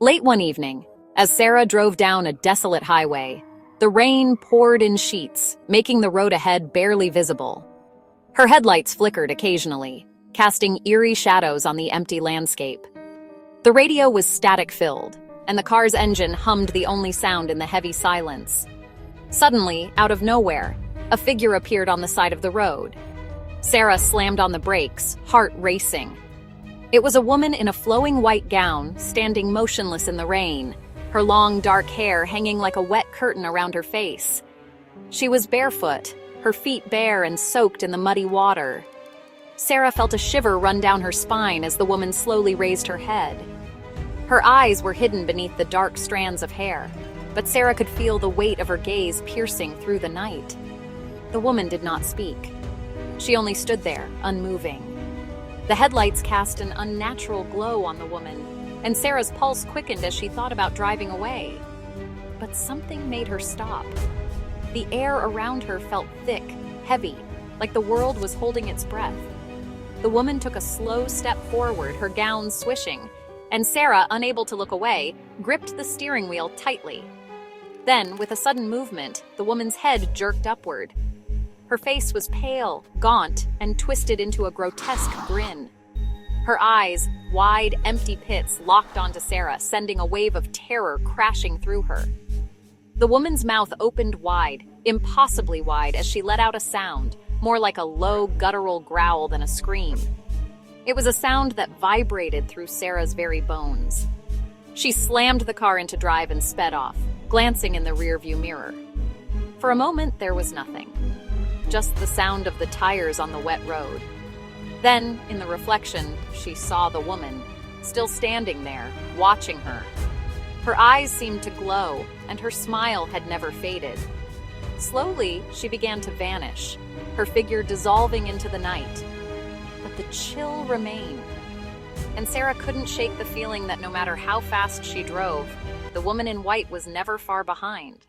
Late one evening, as Sarah drove down a desolate highway, the rain poured in sheets, making the road ahead barely visible. Her headlights flickered occasionally, casting eerie shadows on the empty landscape. The radio was static-filled, and the car's engine hummed the only sound in the heavy silence. Suddenly, out of nowhere, a figure appeared on the side of the road. Sarah slammed on the brakes, heart racing. It was a woman in a flowing white gown, standing motionless in the rain, her long dark hair hanging like a wet curtain around her face. She was barefoot, her feet bare and soaked in the muddy water. Sarah felt a shiver run down her spine as the woman slowly raised her head. Her eyes were hidden beneath the dark strands of hair, but Sarah could feel the weight of her gaze piercing through the night. The woman did not speak. She only stood there, unmoving. The headlights cast an unnatural glow on the woman, and Sarah's pulse quickened as she thought about driving away. But something made her stop. The air around her felt thick, heavy, like the world was holding its breath. The woman took a slow step forward, her gown swishing, and Sarah, unable to look away, gripped the steering wheel tightly. Then, with a sudden movement, the woman's head jerked upward. Her face was pale, gaunt, and twisted into a grotesque grin. Her eyes, wide, empty pits, locked onto Sarah, sending a wave of terror crashing through her. The woman's mouth opened wide, impossibly wide, as she let out a sound, more like a low, guttural growl than a scream. It was a sound that vibrated through Sarah's very bones. She slammed the car into drive and sped off, glancing in the rearview mirror. For a moment, there was nothing. Just the sound of the tires on the wet road. Then, in the reflection, she saw the woman, still standing there, watching her. Her eyes seemed to glow, and her smile had never faded. Slowly, she began to vanish, her figure dissolving into the night. But the chill remained, and Sarah couldn't shake the feeling that no matter how fast she drove, the woman in white was never far behind.